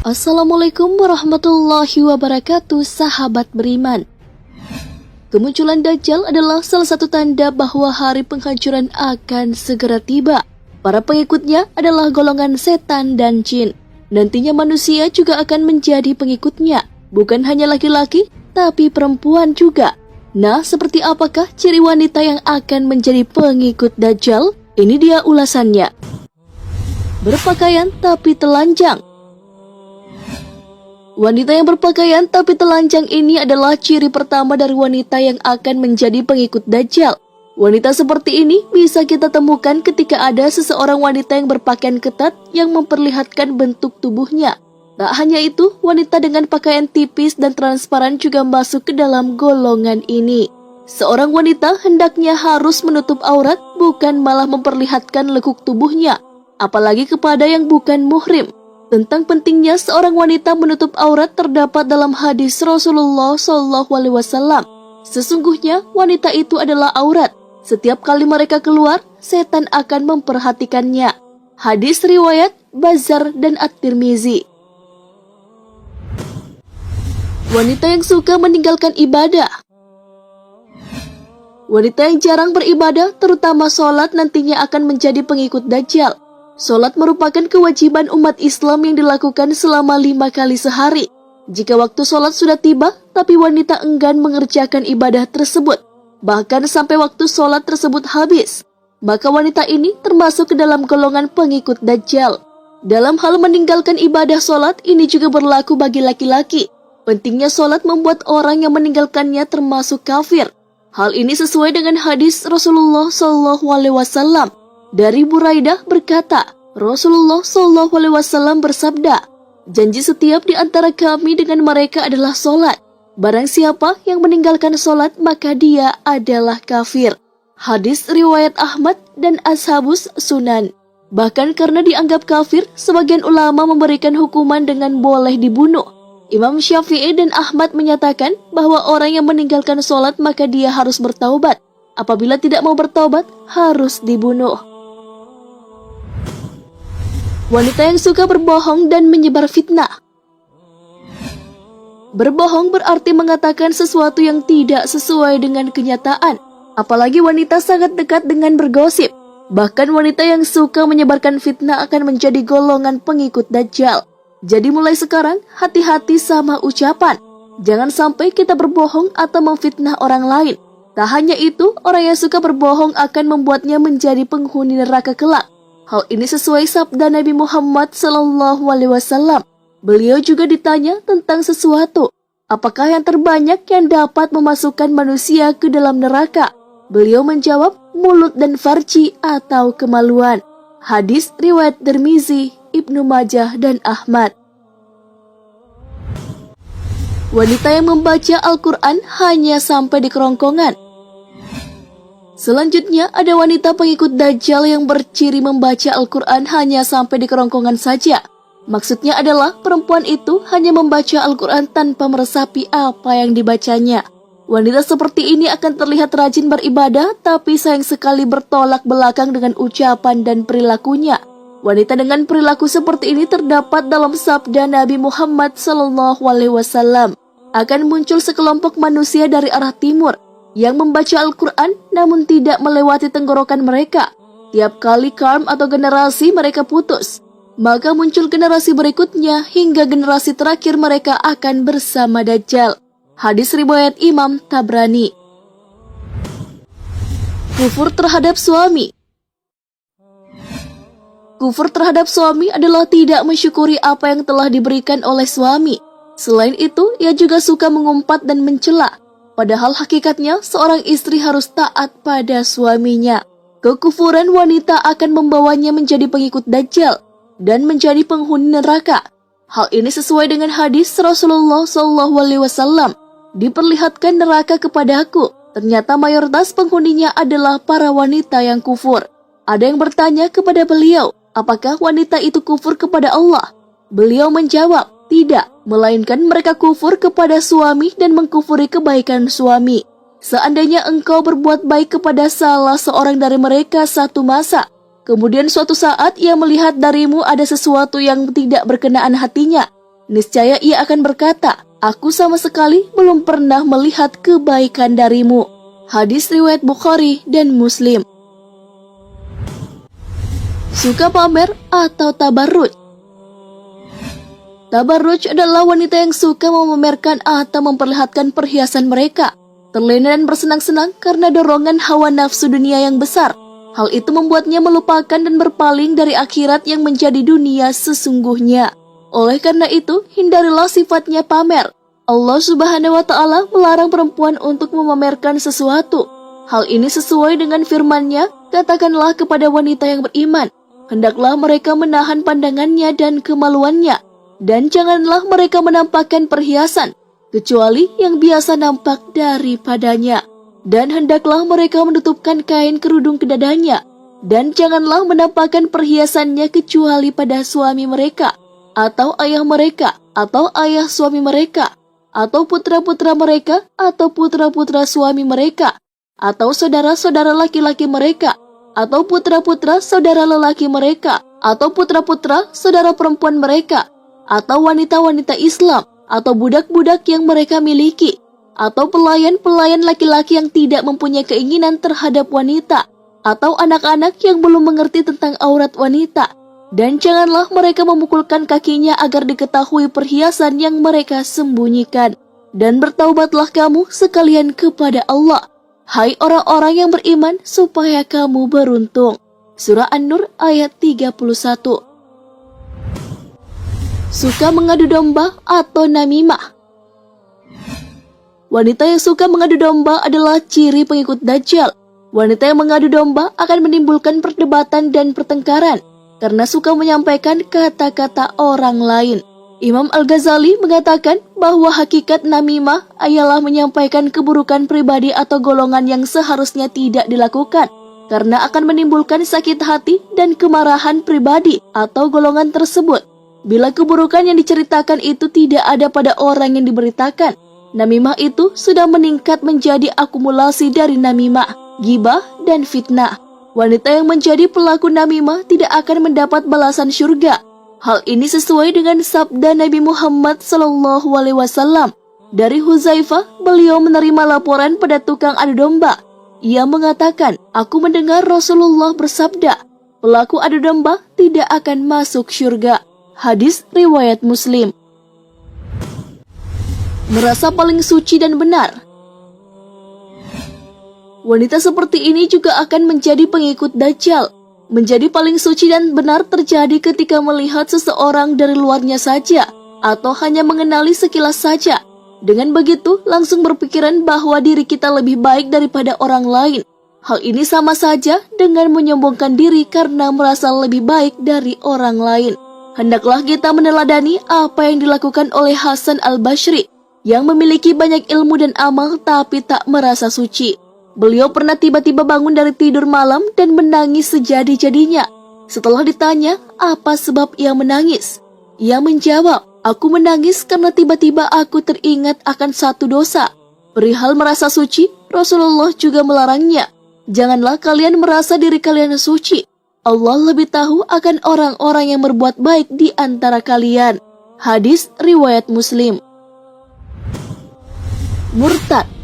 Assalamualaikum warahmatullahi wabarakatuh, sahabat beriman. Kemunculan Dajjal adalah salah satu tanda bahwa hari penghancuran akan segera tiba. Para pengikutnya adalah golongan setan dan jin. Nantinya manusia juga akan menjadi pengikutnya. Bukan hanya laki-laki, tapi perempuan juga. Nah, seperti apakah ciri wanita yang akan menjadi pengikut Dajjal? Ini dia ulasannya. Berpakaian tapi telanjang. Wanita yang berpakaian tapi telanjang ini adalah ciri pertama dari wanita yang akan menjadi pengikut Dajjal. Wanita seperti ini bisa kita temukan ketika ada seseorang wanita yang berpakaian ketat yang memperlihatkan bentuk tubuhnya. Tak hanya itu, wanita dengan pakaian tipis dan transparan juga masuk ke dalam golongan ini. Seorang wanita hendaknya harus menutup aurat, bukan malah memperlihatkan lekuk tubuhnya, apalagi kepada yang bukan muhrim. Tentang pentingnya seorang wanita menutup aurat terdapat dalam hadis Rasulullah SAW. Sesungguhnya wanita itu adalah aurat. Setiap kali mereka keluar, setan akan memperhatikannya. Hadis riwayat Bazzar dan At-Tirmizi. Wanita yang suka meninggalkan ibadah. Wanita yang jarang beribadah, terutama sholat, nantinya akan menjadi pengikut Dajjal. Sholat merupakan kewajiban umat Islam yang dilakukan selama 5 kali sehari. Jika waktu sholat sudah tiba, tapi wanita enggan mengerjakan ibadah tersebut, bahkan sampai waktu sholat tersebut habis, maka wanita ini termasuk ke dalam golongan pengikut Dajjal. Dalam hal meninggalkan ibadah sholat, ini juga berlaku bagi laki-laki. Pentingnya sholat membuat orang yang meninggalkannya termasuk kafir. Hal ini sesuai dengan hadis Rasulullah SAW. Dari Buraidah berkata, Rasulullah SAW bersabda, janji setiap di antara kami dengan mereka adalah sholat. Barang siapa yang meninggalkan sholat, maka dia adalah kafir. Hadis riwayat Ahmad dan Ashabus Sunan. Bahkan karena dianggap kafir, sebagian ulama memberikan hukuman dengan boleh dibunuh. Imam Syafi'i dan Ahmad menyatakan bahwa orang yang meninggalkan sholat maka dia harus bertaubat. Apabila tidak mau bertaubat, harus dibunuh. Wanita yang suka berbohong dan menyebar fitnah. Berbohong berarti mengatakan sesuatu yang tidak sesuai dengan kenyataan. Apalagi wanita sangat dekat dengan bergosip. Bahkan wanita yang suka menyebarkan fitnah akan menjadi golongan pengikut Dajjal. Jadi mulai sekarang, hati-hati sama ucapan. Jangan sampai kita berbohong atau memfitnah orang lain. Tak hanya itu, orang yang suka berbohong akan membuatnya menjadi penghuni neraka kelak. Hal ini sesuai sabda Nabi Muhammad SAW. Beliau juga ditanya tentang sesuatu. Apakah yang terbanyak yang dapat memasukkan manusia ke dalam neraka? Beliau menjawab, mulut dan farji atau kemaluan. Hadis riwayat Tirmizi, Ibnu Majah dan Ahmad. Wanita yang membaca Al-Quran hanya sampai di kerongkongan. Selanjutnya ada wanita pengikut Dajjal yang berciri membaca Al-Quran hanya sampai di kerongkongan saja. Maksudnya adalah perempuan itu hanya membaca Al-Quran tanpa meresapi apa yang dibacanya. Wanita seperti ini akan terlihat rajin beribadah, tapi sayang sekali bertolak belakang dengan ucapan dan perilakunya. Wanita dengan perilaku seperti ini terdapat dalam sabda Nabi Muhammad SAW. Akan muncul sekelompok manusia dari arah timur yang membaca Al-Quran namun tidak melewati tenggorokan mereka. Tiap kali karm atau generasi mereka putus, maka muncul generasi berikutnya hingga generasi terakhir mereka akan bersama Dajjal. Hadis riwayat Imam Tabrani. Kufur terhadap suami. Kufur terhadap suami adalah tidak mensyukuri apa yang telah diberikan oleh suami. Selain itu, ia juga suka mengumpat dan mencela. Padahal hakikatnya seorang istri harus taat pada suaminya. Kekufuran wanita akan membawanya menjadi pengikut Dajjal dan menjadi penghuni neraka. Hal ini sesuai dengan hadis Rasulullah SAW. Diperlihatkan neraka kepadaku. Ternyata mayoritas penghuninya adalah para wanita yang kufur. Ada yang bertanya kepada beliau, apakah wanita itu kufur kepada Allah? Beliau menjawab, tidak, melainkan mereka kufur kepada suami dan mengkufuri kebaikan suami. Seandainya engkau berbuat baik kepada salah seorang dari mereka satu masa, kemudian suatu saat ia melihat darimu ada sesuatu yang tidak berkenaan hatinya, Niscaya ia akan berkata, aku sama sekali belum pernah melihat kebaikan darimu. Hadis riwayat Bukhari dan Muslim. Suka pamer atau tabarruj. Tabarruj adalah wanita yang suka memamerkan atau memperlihatkan perhiasan mereka, terlena dan bersenang-senang karena dorongan hawa nafsu dunia yang besar. Hal itu membuatnya melupakan dan berpaling dari akhirat yang menjadi dunia sesungguhnya. Oleh karena itu, hindarilah sifatnya pamer. Allah Subhanahu wa Ta'ala melarang perempuan untuk memamerkan sesuatu. Hal ini sesuai dengan firman-Nya, katakanlah kepada wanita yang beriman, hendaklah mereka menahan pandangannya dan kemaluannya, dan janganlah mereka menampakkan perhiasan, kecuali yang biasa nampak daripadanya. Dan hendaklah mereka menutupkan kain kerudung ke dadanya, dan janganlah menampakkan perhiasannya kecuali pada suami mereka, atau ayah mereka, atau ayah suami mereka, atau putra-putra mereka, atau putra-putra suami mereka, atau saudara-saudara laki-laki mereka, atau putra-putra saudara lelaki mereka, atau putra-putra saudara perempuan mereka, atau wanita-wanita Islam, atau budak-budak yang mereka miliki, atau pelayan-pelayan laki-laki yang tidak mempunyai keinginan terhadap wanita, atau anak-anak yang belum mengerti tentang aurat wanita. Dan janganlah mereka memukulkan kakinya agar diketahui perhiasan yang mereka sembunyikan. Dan bertaubatlah kamu sekalian kepada Allah, hai orang-orang yang beriman, supaya kamu beruntung. Surah An-Nur ayat 31. Suka mengadu domba atau namimah. Wanita yang suka mengadu domba adalah ciri pengikut Dajjal. Wanita yang mengadu domba akan menimbulkan perdebatan dan pertengkaran karena suka menyampaikan kata-kata orang lain. Imam Al-Ghazali mengatakan bahwa hakikat namimah ialah menyampaikan keburukan pribadi atau golongan yang seharusnya tidak dilakukan, karena akan menimbulkan sakit hati dan kemarahan pribadi atau golongan tersebut. Bila keburukan yang diceritakan itu tidak ada pada orang yang diberitakan, namimah itu sudah meningkat menjadi akumulasi dari namimah, ghibah, dan fitnah. Wanita yang menjadi pelaku namimah tidak akan mendapat balasan syurga. Hal ini sesuai dengan sabda Nabi Muhammad SAW. Dari Huzaifah, beliau menerima laporan pada tukang adu domba. Ia mengatakan, aku mendengar Rasulullah bersabda, pelaku adu domba tidak akan masuk syurga. Hadis riwayat Muslim. Merasa paling suci dan benar. Wanita seperti ini juga akan menjadi pengikut Dajjal. Menjadi paling suci dan benar terjadi ketika melihat seseorang dari luarnya saja, atau hanya mengenali sekilas saja. Dengan begitu, langsung berpikiran bahwa diri kita lebih baik daripada orang lain. Hal ini sama saja dengan menyombongkan diri karena merasa lebih baik dari orang lain. Hendaklah kita meneladani apa yang dilakukan oleh Hasan Al-Basri, yang memiliki banyak ilmu dan amal tapi tak merasa suci. Beliau pernah tiba-tiba bangun dari tidur malam dan menangis sejadi-jadinya. Setelah ditanya apa sebab ia menangis, ia menjawab, aku menangis karena tiba-tiba aku teringat akan satu dosa. Perihal merasa suci, Rasulullah juga melarangnya. Janganlah kalian merasa diri kalian suci. Allah lebih tahu akan orang-orang yang berbuat baik di antara kalian. Hadis riwayat Muslim. Murtad.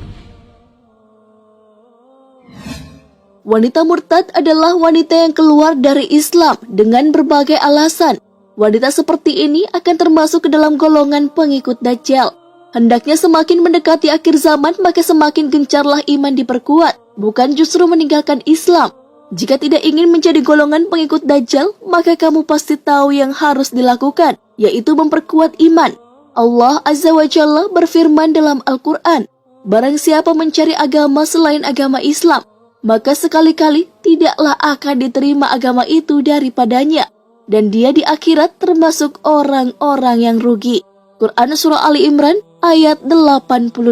Wanita murtad adalah wanita yang keluar dari Islam dengan berbagai alasan. Wanita seperti ini akan termasuk ke dalam golongan pengikut Dajjal. Hendaknya semakin mendekati akhir zaman, maka semakin gencarlah iman diperkuat, bukan justru meninggalkan Islam. Jika tidak ingin menjadi golongan pengikut Dajjal, maka kamu pasti tahu yang harus dilakukan, yaitu memperkuat iman. Allah Azza wa Jalla berfirman dalam Al-Quran, barang siapa mencari agama selain agama Islam, maka sekali-kali tidaklah akan diterima agama itu daripadanya, dan dia di akhirat termasuk orang-orang yang rugi. Quran Surah Ali Imran ayat 85.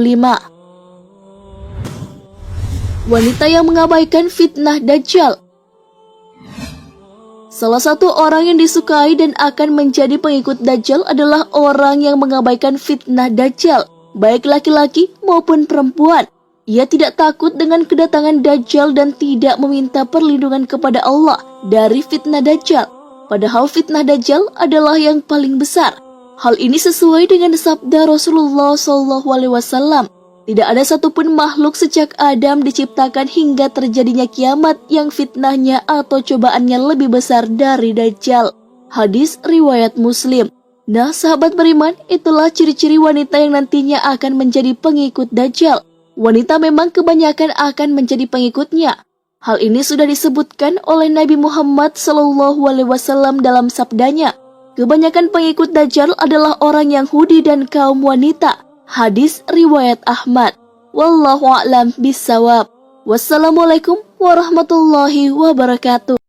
Wanita yang mengabaikan fitnah Dajjal. Salah satu orang yang disukai dan akan menjadi pengikut Dajjal adalah orang yang mengabaikan fitnah Dajjal, baik laki-laki maupun perempuan. Ia tidak takut dengan kedatangan Dajjal dan tidak meminta perlindungan kepada Allah dari fitnah Dajjal. Padahal fitnah Dajjal adalah yang paling besar. Hal ini sesuai dengan sabda Rasulullah SAW. Tidak ada satupun makhluk sejak Adam diciptakan hingga terjadinya kiamat yang fitnahnya atau cobaannya lebih besar dari Dajjal. Hadis riwayat Muslim. Nah, sahabat beriman, itulah ciri-ciri wanita yang nantinya akan menjadi pengikut Dajjal. Wanita memang kebanyakan akan menjadi pengikutnya. Hal ini sudah disebutkan oleh Nabi Muhammad SAW dalam sabdanya. Kebanyakan pengikut Dajjal adalah orang Yahudi dan kaum wanita. Hadis riwayat Ahmad. Wallahu a'lam bissawab. Wassalamualaikum warahmatullahi wabarakatuh.